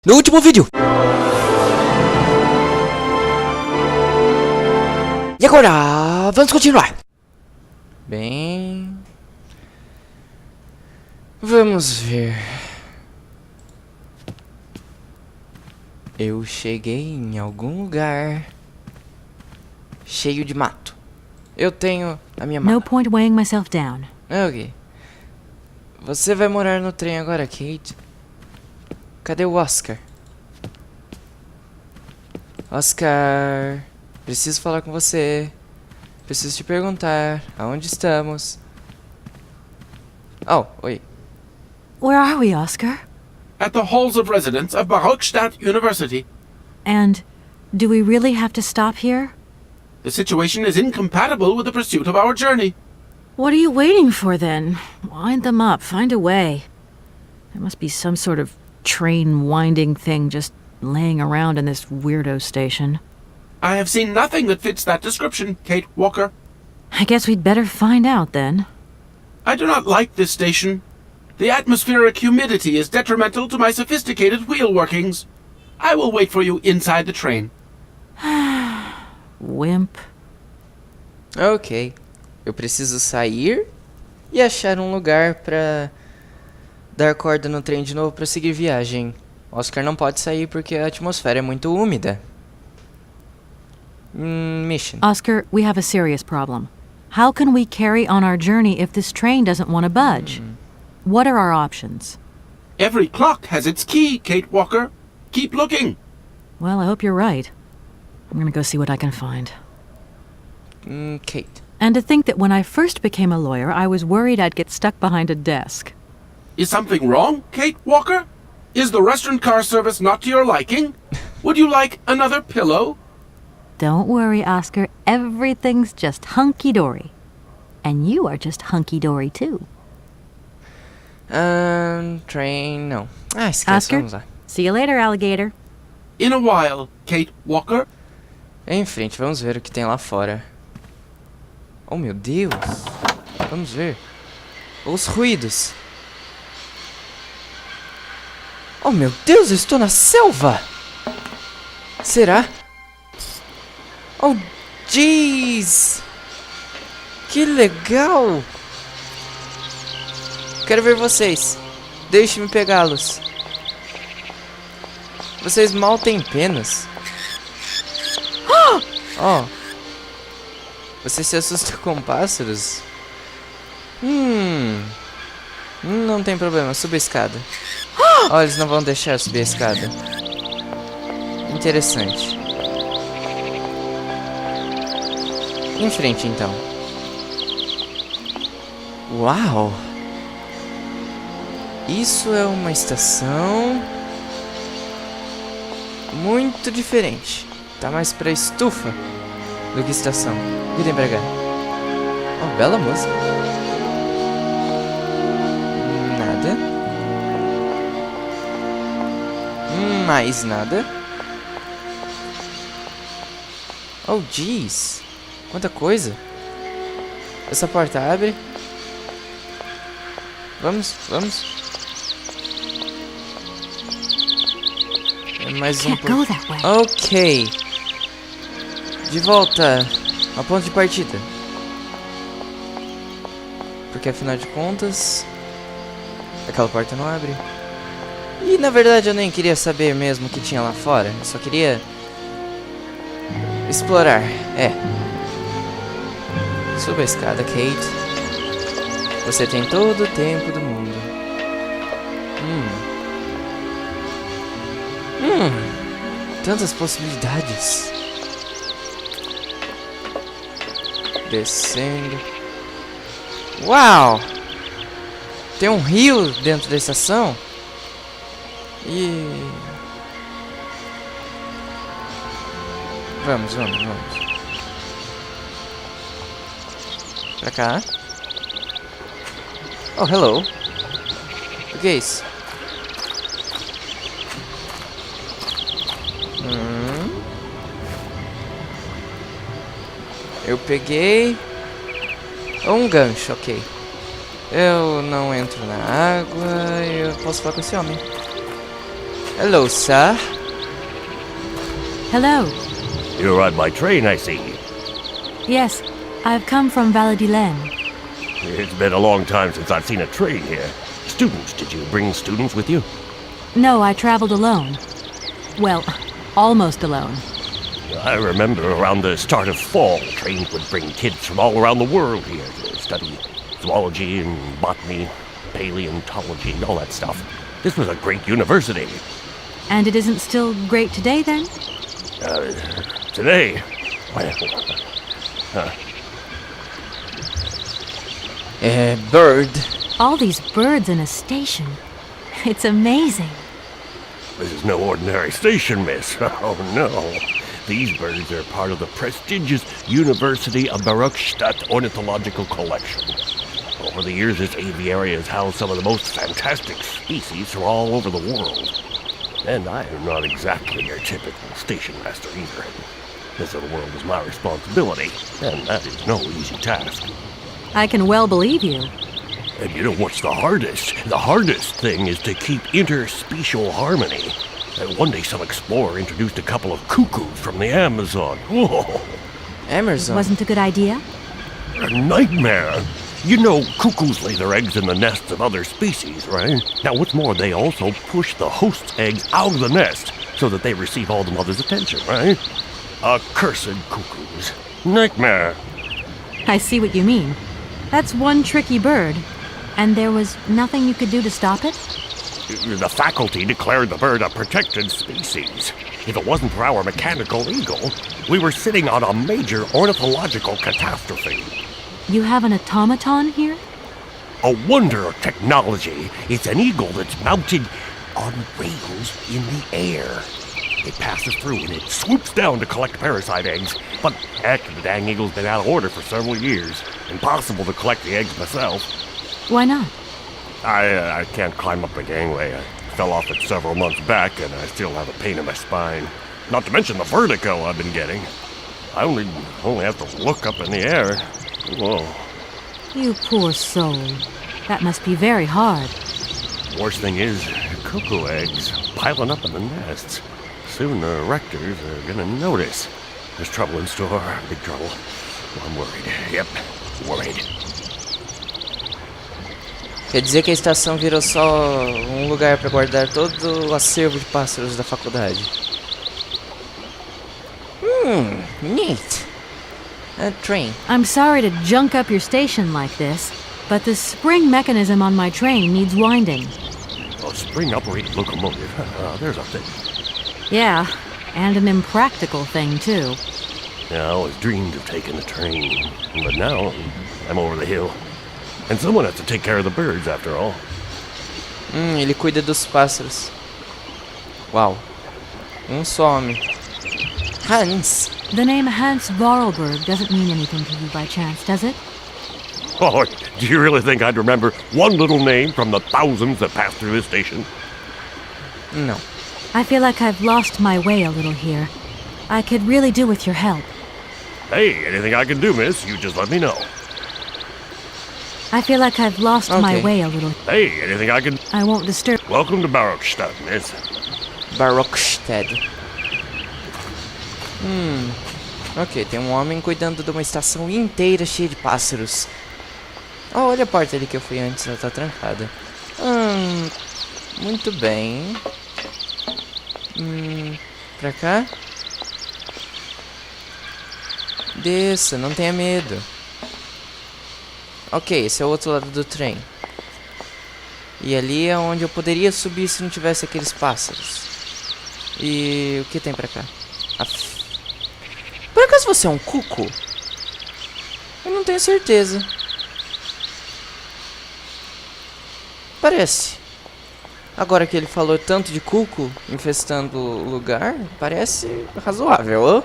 No último vídeo! E agora, vamos continuar! Bem... Vamos ver... Eu cheguei em algum lugar... cheio de mato. Eu tenho a minha mala. No point weighing myself down. Ok. Você vai morar no trem agora, Kate? Cadê o Oscar? Oscar... Preciso falar com você. Preciso te perguntar aonde estamos. Oh, oi. Where are we, Oscar? At the halls of residence of Baruchstadt University. And do we really have to stop here? The situation is incompatible with the pursuit of our journey. What are you waiting for, then? Wind them up. Find a way. There must be some sort of train winding thing just laying around in this weirdo station. I have seen nothing that fits that description, Kate Walker. I guess we'd better find out, then. I do not like this station. The atmospheric humidity is detrimental to my sophisticated wheel workings. I will wait for you inside the train. Wimp. Ok. Eu preciso sair e achar um lugar pra dar corda no trem de novo pra seguir viagem. Oscar não pode sair porque a atmosfera é muito úmida. Mission. Oscar, we have a serious problem. How can we carry on our journey if this train doesn't want to budge? What are our options? Every clock has its key, Kate Walker. Keep looking. Well, I hope you're right. I'm gonna go see what I can find. Kate. And to think that when I first became a lawyer, I was worried I'd get stuck behind a desk. Is something wrong, Kate Walker? Is the restaurant car service not to your liking? Would you like another pillow? Don't worry, Oscar. Everything's just hunky-dory. And you are just hunky-dory, too. Train, não. Ah, esquece, Oscar, vamos lá. see you later, alligator. In a while, Kate Walker. Em frente, vamos ver o que tem lá fora. Oh, meu Deus. Vamos ver. Os ruídos. Oh, meu Deus, eu estou na selva. Será? Oh, jeez. Que legal. Quero ver vocês. Deixe-me pegá-los. Vocês mal têm penas. Oh. Você se assusta com pássaros? Não tem problema, suba a escada. Oh, eles não vão deixar eu subir a escada. Interessante. Em frente, então. Uau! Isso é uma estação muito diferente. Tá mais pra estufa do que estação. O que tem pra cá? Oh, bela música. Nada. Mais nada. Oh, jeez. Quanta coisa. Essa porta abre. Vamos. É mais um pouco. Ok. De volta ao ponto de partida. Porque afinal de contas, aquela porta não abre. E na verdade eu nem queria saber mesmo o que tinha lá fora. Eu só queria explorar. Suba a escada, Kate. Você tem todo o tempo do mundo. Tantas possibilidades. Descendo. Uau! Tem um rio dentro da estação. E... Vamos. Pra cá. Oh, hello. O que é isso? Eu peguei um gancho, ok. Eu não entro na água. Eu posso falar com esse homem. Hello, sir. Hello. You ride my train, I see. Yes, I've come from Valadilen. It's been a long time since I've seen a train here. Students, did you bring students with you? No, I traveled alone. Well, almost alone. I remember around the start of fall, trains would bring kids from all around the world here to study zoology and botany, paleontology, and all that stuff. This was a great university. And it isn't still great today, then? Today, well, Bird. All these birds in a station. It's amazing. this is no ordinary station, miss. Oh, no. These birds are part of the prestigious University of Barockstadt Ornithological Collection. Over the years, this aviary has housed some of the most fantastic species from all over the world. And I am not exactly your typical station master either. This little world is my responsibility, and that is no easy task. I can well believe you. And you know what's the hardest? The hardest thing is to keep interspecial harmony. And one day some explorer introduced a couple of cuckoos from the Amazon. Whoa! Amazon. Wasn't a good idea? A nightmare! You know, cuckoos lay their eggs in the nests of other species, right? Now, what's more, they also push the host's eggs out of the nest so that they receive all the mother's attention, right? Accursed cuckoos. Nightmare. I see what you mean. That's one tricky bird. And there was nothing you could do to stop it? The faculty declared the bird a protected species. If it wasn't for our mechanical eagle, we were sitting on a major ornithological catastrophe. You have an automaton here? A wonder of technology. It's an eagle that's mounted on rails in the air. It passes through and it swoops down to collect parasite eggs. But heck, the dang eagle's been out of order for several years. Impossible to collect the eggs myself. Why not? I can't climb up the gangway. I fell off it several months back and I still have a pain in my spine. Not to mention the vertigo I've been getting. I only have to look up in the air. Whoa. You poor soul. That must be very hard. Worst thing is, cuckoo eggs piling up in the nests. Soon the rectors are gonna notice. There's trouble in store, big trouble. I'm worried. Yep, worried. Quer dizer que a estação virou só um lugar para guardar todo o acervo de pássaros da faculdade. Neat. A train. I'm sorry to junk up your station like this, but the spring mechanism on my train needs winding. A spring-operated locomotive. There's a thing. Yeah, and an impractical thing, too. Yeah, I always dreamed of taking a train, but now I'm over the hill. And someone has to take care of the birds, after all. Ele cuida dos pássaros. Uau. Só homem. Hans. The name Hans Vorarlberg doesn't mean anything to you by chance, does it? Oh, do you really think I'd remember one little name from the thousands that pass through this station? No. I feel like I've lost my way a little here. I could really do with your help. Hey, anything I can do, miss, you just let me know. I feel like I've lost my Okay. way a little. Hey, anything I can... I won't disturb. Welcome to Barockstadt, miss. Barockstadt. Ok, tem um homem cuidando de uma estação inteira cheia de pássaros. Oh, olha a porta ali que eu fui antes, ela tá trancada. Muito bem. Pra cá? Desça, não tenha medo. Ok, esse é o outro lado do trem. E ali é onde eu poderia subir se não tivesse aqueles pássaros. E o que tem pra cá? Por acaso você é um cuco? Eu não tenho certeza. Parece. Agora que ele falou tanto de cuco infestando o lugar, parece razoável.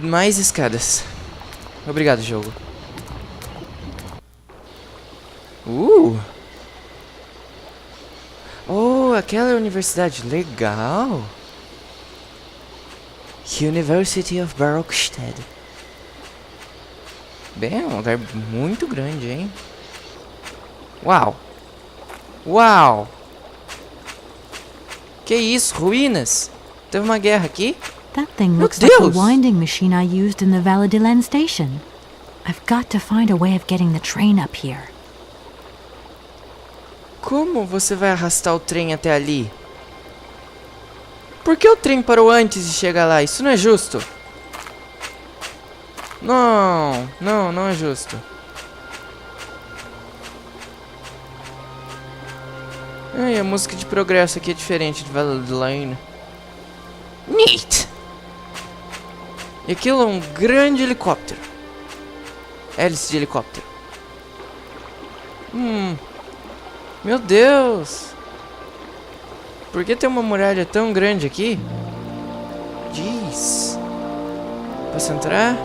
Mais escadas. Obrigado, jogo. Oh, aquela universidade legal. University of Barockstadt. Bem, é um lugar muito grande, hein? Uau! Uau! Que isso, ruínas? Teve uma guerra aqui? That thing Meu looks like the Deus! winding machine I used in the Valadilen station. I've got to find a way of getting the train up here. Como você vai arrastar o trem até ali? Por que o trem parou antes de chegar lá? Isso não é justo. Não, não é justo. Ai, a música de progresso aqui é diferente de Valadilen. Neat! E aquilo é um grande helicóptero. Hélice de helicóptero. Meu Deus! Por que tem uma muralha tão grande aqui? Jeez. Posso entrar?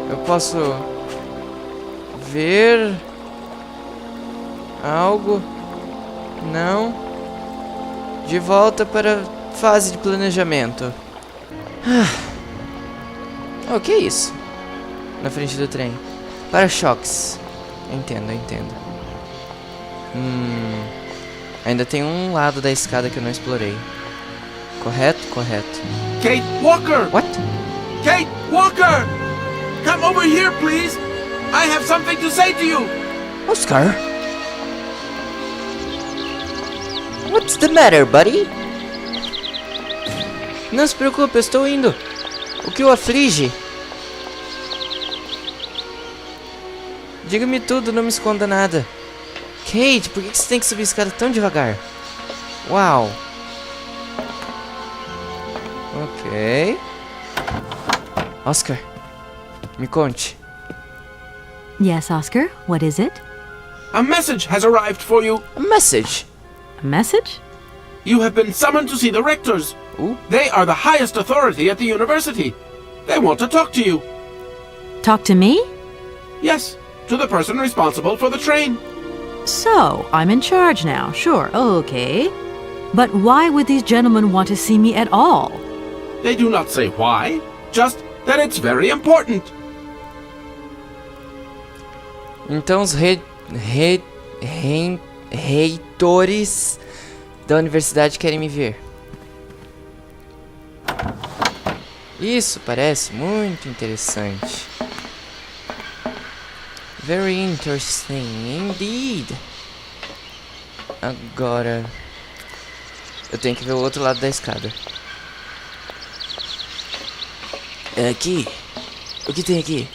Eu posso ver algo? Não. De volta para a fase de planejamento. O que é isso? Na frente do trem. Para-choques. Eu entendo. Ainda tem um lado da escada que eu não explorei. Correto? Kate Walker! What? Kate Walker! Come over here, please! I have something to say to you! Oscar? What's the matter, buddy? Não se preocupe, eu estou indo. O que o aflige? Diga-me tudo, não me esconda nada. Kate, por que você tem que subir a escada tão devagar? Uau. Ok. Oscar, me conte. Yes, Oscar, what is it? A message has arrived for you. A message. A message? You have been summoned to see the rectors. Ooh. They are the highest authority at the university. They want to talk to you. Talk to me? Yes, to the person responsible for the train. So, I'm in charge now, sure, okay. But why would these gentlemen want to see me at all? They do not say why, just that it's very important. Então os reitores da universidade querem me ver. Isso parece muito interessante. Very interesting indeed. Agora eu tenho que ver o outro lado da escada. É aqui. O que tem aqui?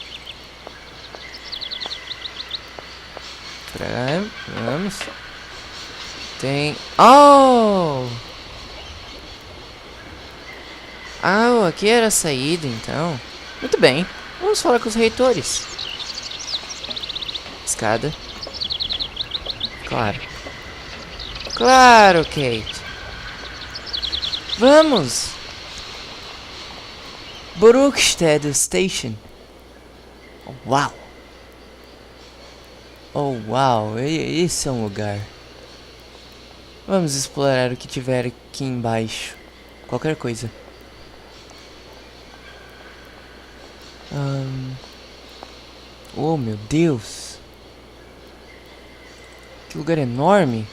Vamos. Tem. Oh! Ah, aqui era a saída então. Muito bem. Vamos falar com os reitores. Escada. Claro, Kate. Vamos. Bruckstedt Station. Uau. Oh, uau. Esse é um lugar. Vamos explorar o que tiver aqui embaixo. Qualquer coisa. Oh, meu Deus. Que lugar enorme.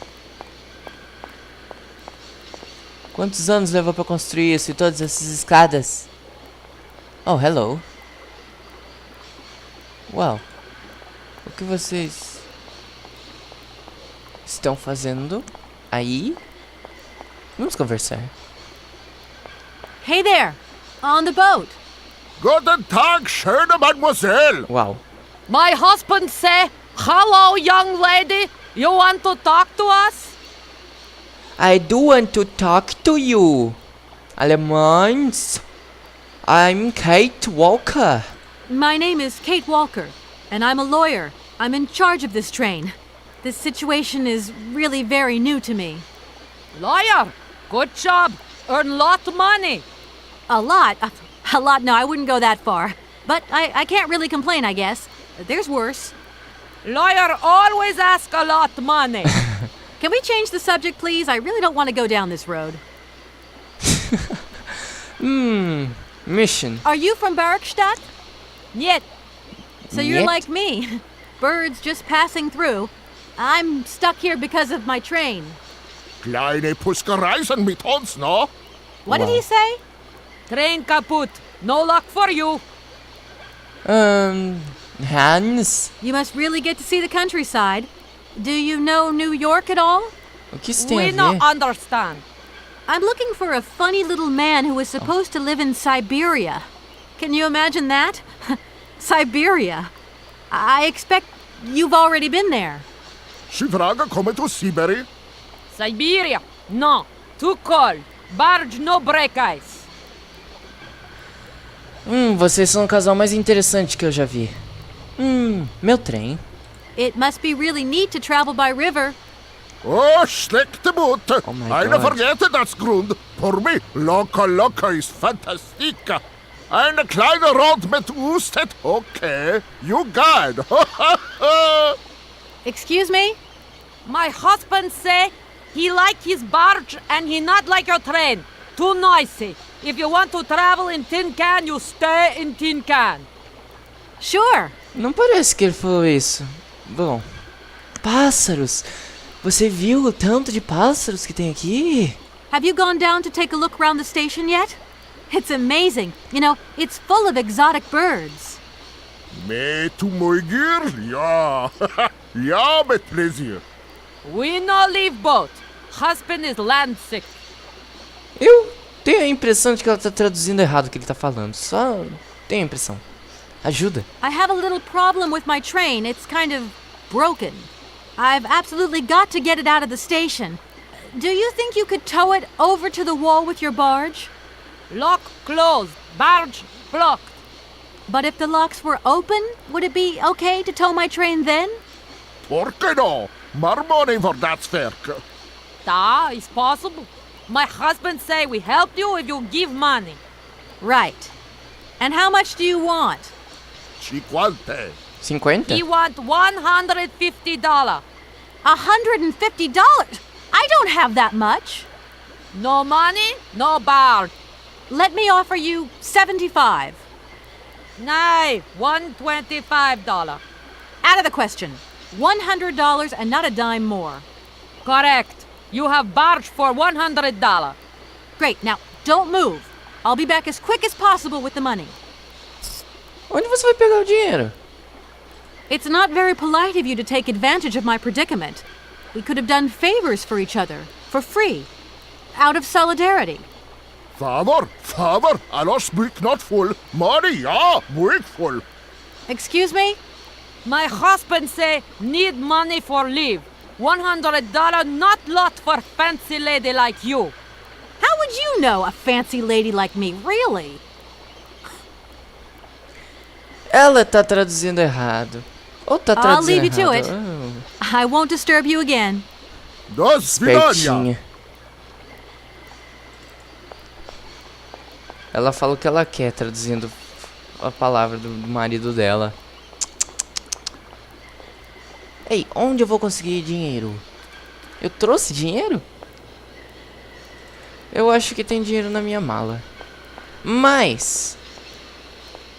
Quantos anos levou para construir isso e todas essas escadas? Oh, hello. Uau. O que vocês estão fazendo aí? Vamos conversar. Hey there! On the boat! Guten Tag, schöne Mademoiselle. Uau. My husband say, hello, young lady. You want to talk to us? I do want to talk to you. Alemães. I'm Kate Walker. My name is Kate Walker, and I'm a lawyer. I'm in charge of this train. This situation is really very new to me. Lawyer, good job. Earn lot of money. A lot? No, I wouldn't go that far. But I can't really complain, I guess. There's worse. Lawyer always ask a lot of money. Can we change the subject, please? I really don't want to go down this road. Mission. Are you from Barrackstadt? Niet. So you're Niet? like me. Birds just passing through. I'm stuck here because of my train. Kleine Puskereisen mit uns, no? What did he say? Train kaput. No luck for you. Hans, You must really get to see the countryside. Do you know New York at all? o que isso tem We a no ver? understand. I'm looking for a funny little man who was supposed to live in Syberia. Can you imagine that? Siberia. I expect you've already been there. Sie vragen komen to Syberia. Syberia. No. Too cold. Barge no break ice. Vocês são o casal mais interessante que eu já vi. Meu trem. It must be really neat to travel by river. Oh, slechte boot. Oh my Eine God. vergeten das Grund. Für mich, locker ist fantastica. Eine kleine Rond mit Usted, okay. You got it. Excuse me? My husband say he like his barge and he not like your train. Too noisy. If you want to travel in tin can, you stay in tin can. Sure. Não parece que ele falou isso. Bom, pássaros. Você viu o tanto de pássaros que tem aqui? Have you gone down to take a look around the station yet? It's amazing. You know, it's full of exotic birds. Mee to Moigir? Ja. Ja, met plezier. We no leave boat. Husband is land sick. Eu tenho a impressão de que ela tá traduzindo errado o que ele tá falando. Só tenho a impressão. Ajuda. I have a little problem with my train. It's kind of broken. I've absolutely got to get it out of the station. Do you think you could tow it over to the wall with your barge? Lock closed. Barge blocked. But if the locks were open, would it be okay to tow my train then? Por que no? Maar money voor dat werk. Da is possible. My husband say we help you if you give money. Right. And how much do you want? 50. 50? He want $150. $150? I don't have that much. No money, no barge. Let me offer you $75. Nay, $125. Out of the question. $100 and not a dime more. Correct. You have barge for $100. Great. Now, don't move. I'll be back as quick as possible with the money. Onde você vai pegar o dinheiro? It's not very polite of you to take advantage of my predicament. We could have done favors for each other, for free, out of solidarity. Favor, alla speak not full. Money, ja, muy full. Excuse me? My husband say need money for leave. $100 not lot for fancy lady like you. How would you know a fancy lady like me, really? Ela tá traduzindo errado. Ou tá I'll traduzindo leave you to it. errado? I won't disturb you again. Das vidania. Espertinha. Ela fala o que ela quer, traduzindo a palavra do marido dela. Ei, onde eu vou conseguir dinheiro? Eu trouxe dinheiro? Eu acho que tem dinheiro na minha mala. Mas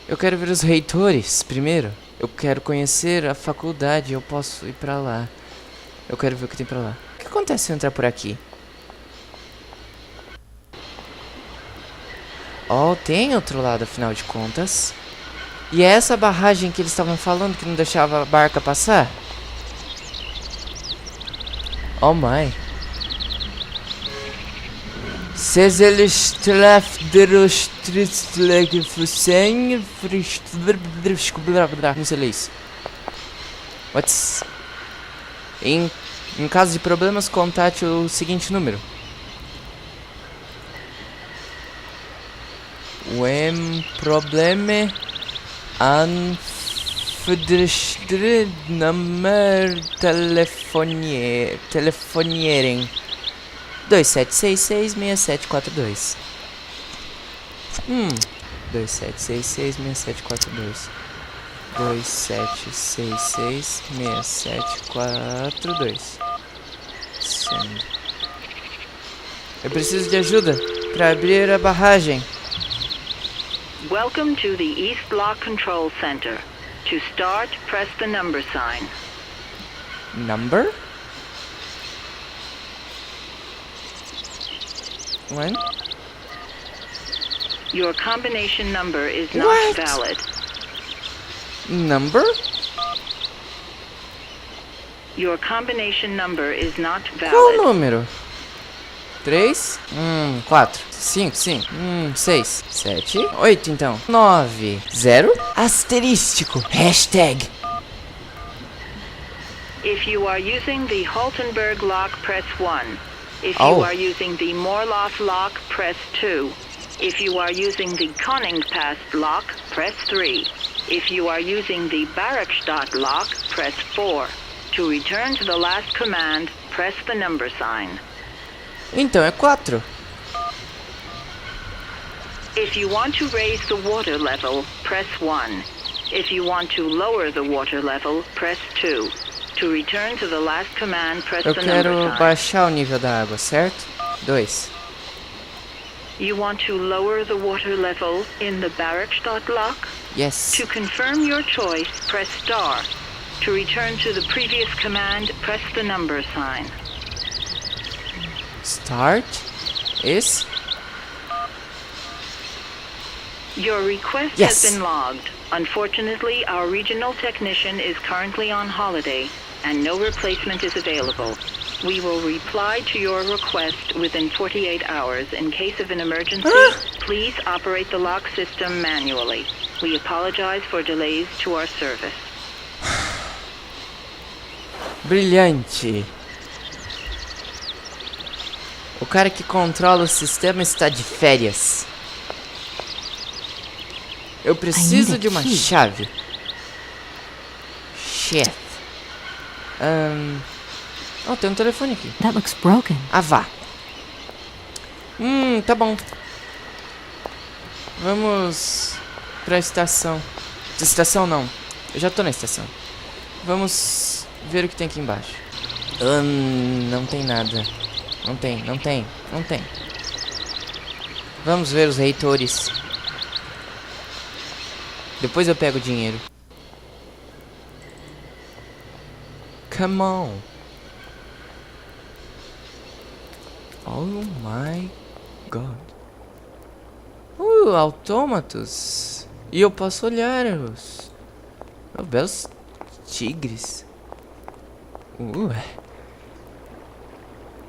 eu quero ver os reitores primeiro. Eu quero conhecer a faculdade. Eu posso ir pra lá. Eu quero ver o que tem pra lá. O que acontece se eu entrar por aqui? Oh, tem outro lado, afinal de contas. E é essa barragem que eles estavam falando que não deixava a barca passar? Oh my. Não sei ler isso. What's... Em caso de problemas, contate o seguinte número. When probleme nummer telefonieren 2766-6742. 2766-6742. 2766-6742. Sendo. Eu preciso de ajuda para abrir a barragem. Welcome to the East Lock Control Center. To start, press the number sign. Number? One. Your combination number is not What? valid. Number? Your combination number is not Qual valid. número? 3, 4, 5, 6, 7, 8 então. 9, 0, asterístico, hashtag. If you are using the Haltenberg lock, press 1. If Oh. you are using the Morloff lock, press 2. If you are using the Konningpass lock, press 3. If you are using the Barakstadt lock, press 4. To return to the last command, press the number sign. Então é 4. If you want to raise the water level, press 1. If you want to lower the water level, press 2. To return to the last command, press Eu the number quero sign. baixar o nível da água, certo? 2. You want to lower the water level in the Barakstadt lock? Yes. To confirm your choice, press star. To return to the previous command, press the number sign. Start is Your request Yes. has been logged. Unfortunately, our regional technician is currently on holiday, and no replacement is available. We will reply to your request within 48 hours. In case of an emergency, please operate the lock system manually. We apologize for delays to our service. brilhante. O cara que controla o sistema está de férias. Eu preciso de uma key. chave. Shit. Oh, tem um telefone aqui. That looks broken. Ah, vá. Tá bom. Vamos pra estação. Estação não. Eu já tô na estação. Vamos ver o que tem aqui embaixo. Não tem nada. Não tem. Vamos ver os reitores. Depois eu pego o dinheiro. Come on. Oh my god. Autômatos. E eu posso olhar os belos tigres.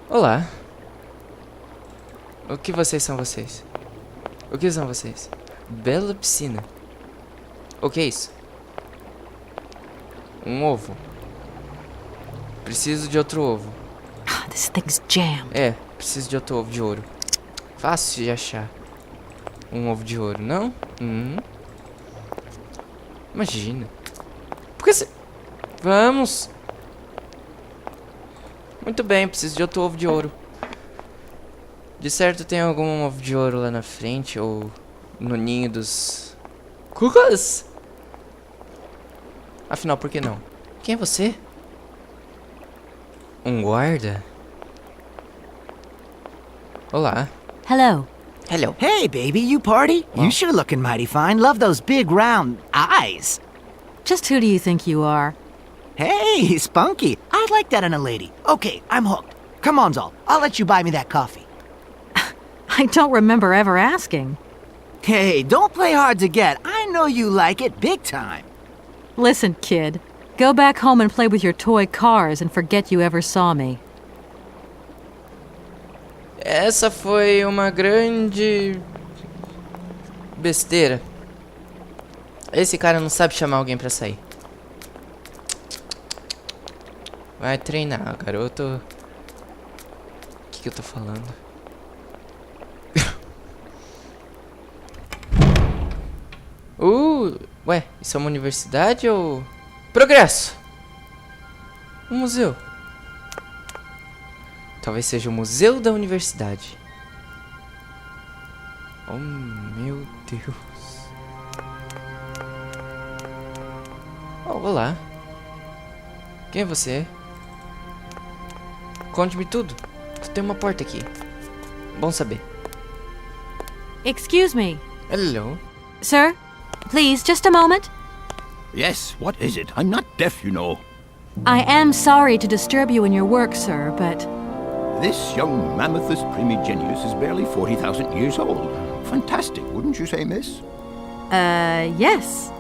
Olá. O que vocês são vocês? O que são vocês? Bela piscina. O que é isso? Um ovo. Preciso de outro ovo. This thing's jammed. É, preciso de outro ovo de ouro. Fácil de achar. Um ovo de ouro, não? Imagina. Por que você... Vamos. Muito bem, preciso de outro ovo de ouro. De certo tem algum ovo de ouro lá na frente, ou no ninho dos... cucas? Afinal, por que não? Quem é você? Um guarda? Olá. Hello. Hello. Hey, baby, you party? Wow. You sure looking mighty fine. Love those big round eyes. Just who do you think you are? Hey, spunky. I like that in a lady. Okay, I'm hooked. Come on, Zol. I'll let you buy me that coffee. I don't remember ever asking. Hey, don't play hard to get. I know you like it big time. Listen, kid. Go back home and play with your toy cars and forget you ever saw me. Essa foi uma grande besteira. Esse cara não sabe chamar alguém pra sair. Vai treinar, garoto. O que eu tô falando? Ué, isso é uma universidade ou... Progresso! Um museu. Talvez seja o museu da universidade. Oh, meu Deus. Oh, olá. Quem é você? Conte-me tudo. Tem uma porta aqui. Bom saber. Excuse me. Hello. Sir? Please, just a moment. Yes, what is it? I'm not deaf, you know. I am sorry to disturb you in your work, sir, but This young Mammothus primigenius is barely 40,000 years old. Fantastic, wouldn't you say, miss? Yes.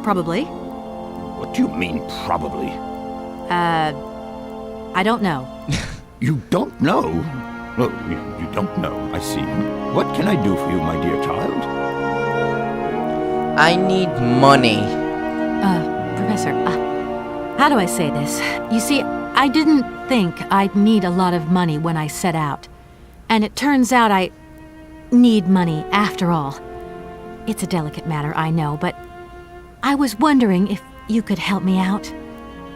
Probably. What do you mean, probably? I don't know. You don't know? Oh, you don't know, I see. What can I do for you, my dear child? I need money. Professor, how do I say this? You see, I didn't think I'd need a lot of money when I set out. And it turns out I need money after all. It's a delicate matter, I know, but I was wondering if you could help me out.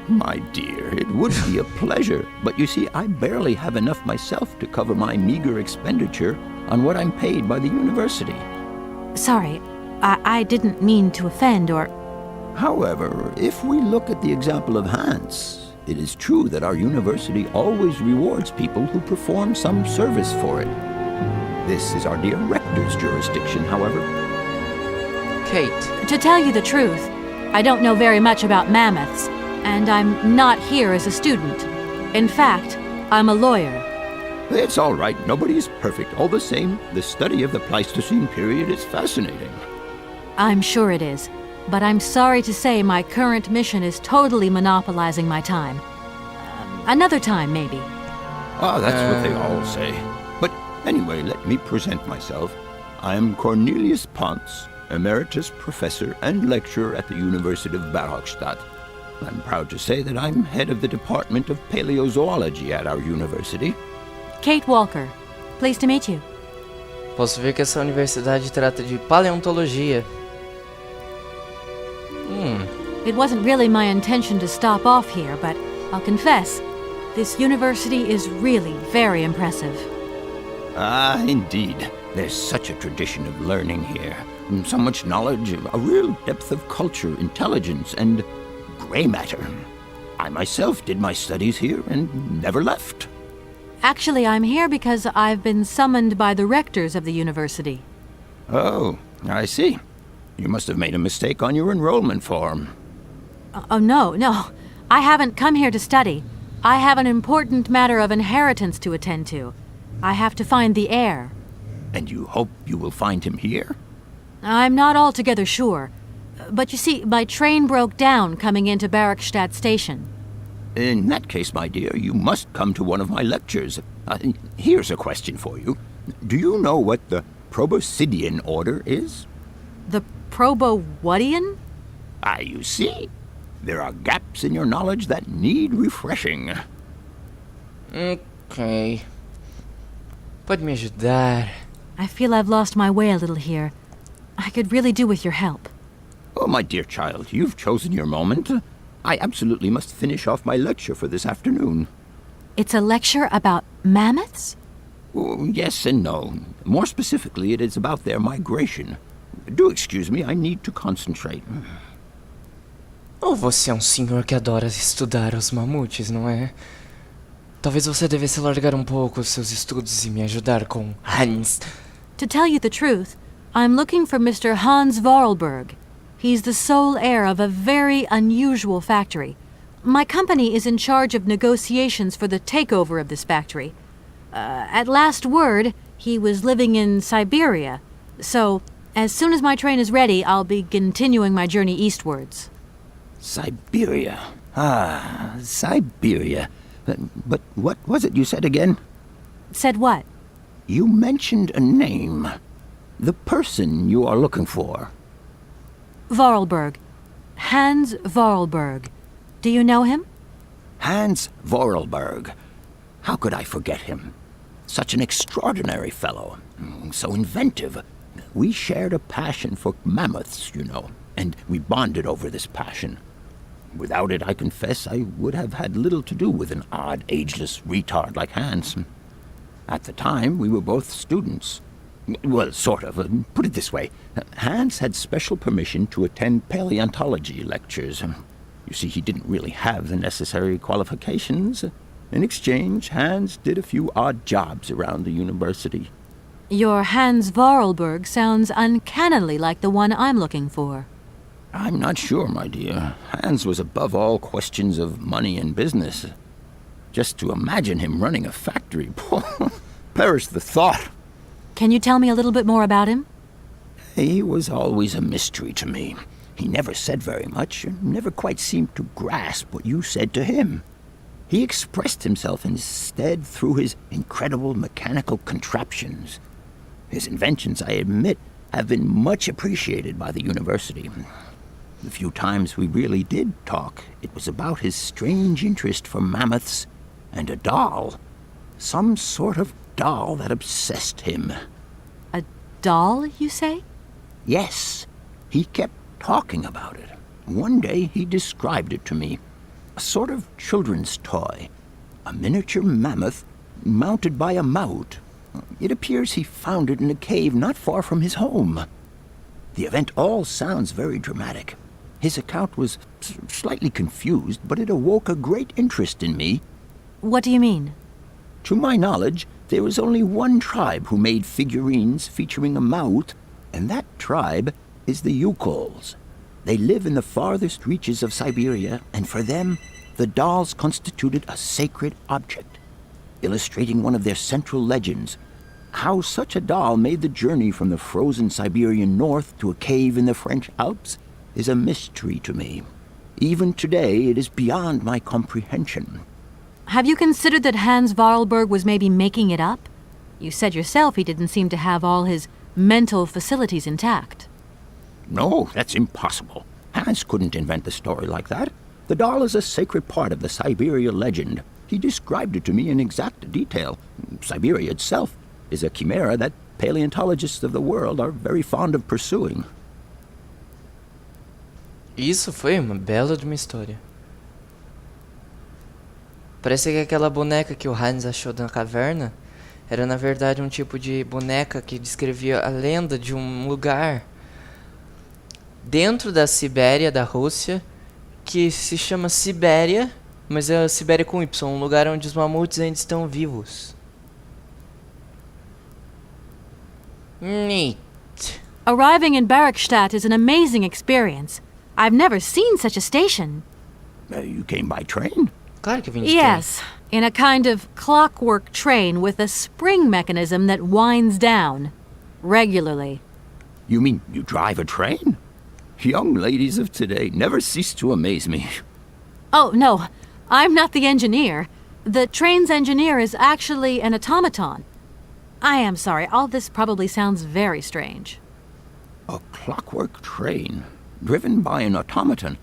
My dear, it would be a pleasure. But you see, I barely have enough myself to cover my meager expenditure on what I'm paid by the university. Sorry, I didn't mean to offend or... However, if we look at the example of Hans, it is true that our university always rewards people who perform some service for it. This is our dear rector's jurisdiction, however. Kate. To tell you the truth, I don't know very much about mammoths, and I'm not here as a student. In fact, I'm a lawyer. It's all right. Nobody is perfect. All the same, the study of the Pleistocene period is fascinating. I'm sure it is, but I'm sorry to say my current mission is totally monopolizing my time. Another time, maybe. Ah, that's what they all say. But anyway, let me present myself. I am Cornelius Ponce, Emeritus Professor and Lecturer at the University of Barhochstadt. I'm proud to say that I'm head of the Department of Paleozoology at our university. Kate Walker. Pleased to meet you. Posso ver que essa universidade trata de paleontologia. It wasn't really my intention to stop off here, but I'll confess, this university is really very impressive. Ah, indeed. There's such a tradition of learning here. So much knowledge, a real depth of culture, intelligence, and gray matter. I myself did my studies here and never left. Actually, I'm here because I've been summoned by the rectors of the university. Oh, I see. You must have made a mistake on your enrollment form. Oh, no. I haven't come here to study. I have an important matter of inheritance to attend to. I have to find the heir. And you hope you will find him here? I'm not altogether sure. But you see, my train broke down coming into Barhochstadt Station. In that case, my dear, you must come to one of my lectures. Here's a question for you. Do you know what the Proboscidean order is? The Probowhatian? Ah, you see? There are gaps in your knowledge that need refreshing. Ok. Pode me ajudar? I feel I've lost my way a little here. I could really do with your help. Oh, my dear child, you've chosen your moment. I absolutely must finish off my lecture for this afternoon. It's a lecture about mammoths? Oh, yes and no. More specifically, it is about their migration. Do excuse me, I need to concentrate. Ou você é um senhor que adora estudar os mamutes, não é? Talvez você devesse largar um pouco os seus estudos e me ajudar com Hans. To tell you the truth, I'm looking for Mr. Hans Vorarlberg. He's the sole heir of a very unusual factory. My company is in charge of negotiations for the takeover of this factory. At last word, he was living in Syberia. So, as soon as my train is ready, I'll be continuing my journey eastwards. Syberia. Ah, Syberia. But what was it you said again? Said what? You mentioned a name. The person you are looking for. Vorarlberg. Hans Vorarlberg. Do you know him? Hans Vorarlberg. How could I forget him? Such an extraordinary fellow. So inventive. We shared a passion for mammoths, you know, and we bonded over this passion. Without it, I confess, I would have had little to do with an odd, ageless retard like Hans. At the time, we were both students. Well, sort of. Put it this way. Hans had special permission to attend paleontology lectures. You see, he didn't really have the necessary qualifications. In exchange, Hans did a few odd jobs around the university. Your Hans Vorarlberg sounds uncannily like the one I'm looking for. I'm not sure, my dear. Hans was above all questions of money and business. Just to imagine him running a factory, perish the thought. Can you tell me a little bit more about him? He was always a mystery to me. He never said very much, and never quite seemed to grasp what you said to him. He expressed himself instead through his incredible mechanical contraptions. His inventions, I admit, have been much appreciated by the university. The few times we really did talk, it was about his strange interest for mammoths and a doll. Some sort of doll that obsessed him. A doll, you say? Yes, he kept talking about it. One day he described it to me. A sort of children's toy. A miniature mammoth mounted by a mount. It appears he found it in a cave not far from his home. The event all sounds very dramatic. His account was slightly confused, but it awoke a great interest in me. What do you mean? To my knowledge, there was only one tribe who made figurines featuring a mouth, and that tribe is the Yukols. They live in the farthest reaches of Syberia, and for them, the dolls constituted a sacred object, illustrating one of their central legends. How such a doll made the journey from the frozen Siberian north to a cave in the French Alps is a mystery to me. Even today, it is beyond my comprehension. Have you considered that Hans Vorarlberg was maybe making it up? You said yourself he didn't seem to have all his mental facilities intact. No, that's impossible. Hans couldn't invent a story like that. The doll is a sacred part of the Syberia legend. He described it to me in exact detail. Syberia itself is a chimera that paleontologists of the world are very fond of pursuing. Isso foi uma bela de uma história. Parece que aquela boneca que o Hans achou na caverna era na verdade um tipo de boneca que descrevia a lenda de um lugar dentro da Sibéria, da Rússia, que se chama Syberia, mas é a Sibéria com Y, um lugar onde os mamutes ainda estão vivos. Neat. Arriving in Barrackstadt is an amazing experience. I've never seen such a station. You came by train? Claro que vim de trem. Yes, in a kind of clockwork train with a spring mechanism that winds down regularly. You mean you drive a train? Young ladies of today never cease to amaze me. Oh, no, I'm not the engineer. The train's engineer is actually an automaton. I am sorry, all this probably sounds very strange. A clockwork train, driven by an automaton.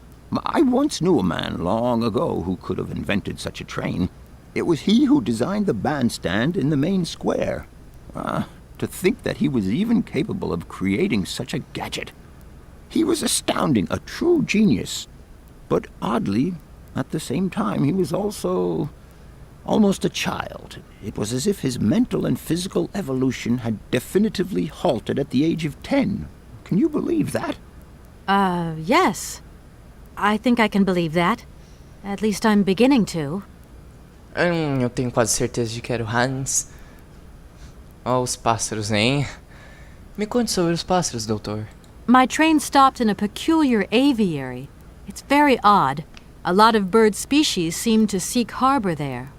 I once knew a man long ago who could have invented such a train. It was he who designed the bandstand in the main square. To think that he was even capable of creating such a gadget. He was astounding, a true genius. But oddly, at the same time, he was also almost a child. It was as if his mental and physical evolution had definitively halted at the age of 10. Can you believe that? Yes. I think I can believe that. At least I'm beginning to. Eu tenho quase certeza de que era o Hans. Oh, os pássaros, hein? Me conte sobre os pássaros, doutor. My train stopped in a peculiar aviary. It's very odd. A lot of bird species seem to seek harbor there.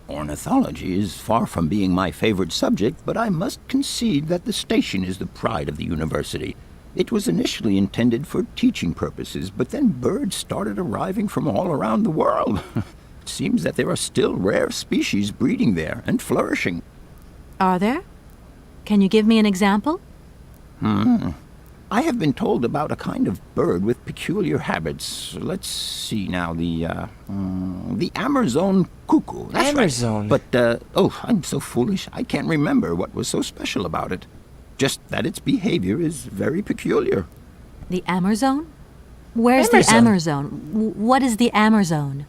Ornithology is far from being my favorite subject, but I must concede that the station is the pride of the university. It was initially intended for teaching purposes, but then birds started arriving from all around the world. It seems that there are still rare species breeding there and flourishing. Are there? Can you give me an example? I have been told about a kind of bird with peculiar habits. Let's see now, the Amazon cuckoo. That's Amazon? Right. But, I'm so foolish. I can't remember what was so special about it. Just that its behavior is very peculiar. The Amazon? Where's the Amazon? What is the Amazon?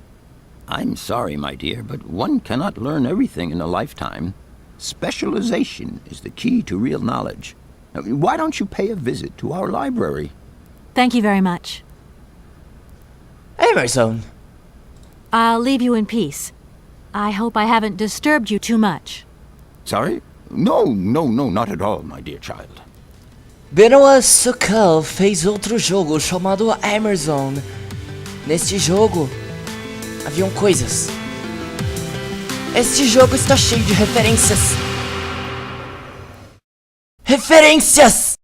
I'm sorry, my dear, but one cannot learn everything in a lifetime. Specialization is the key to real knowledge. Why don't you pay a visit to our library? Thank you very much. Amazon. I'll leave you in peace. I hope I haven't disturbed you too much. Sorry? No, not at all, my dear child. Benoit Sokal fez outro jogo chamado Amazon. Neste jogo, haviam coisas. Este jogo está cheio de referências. Referências!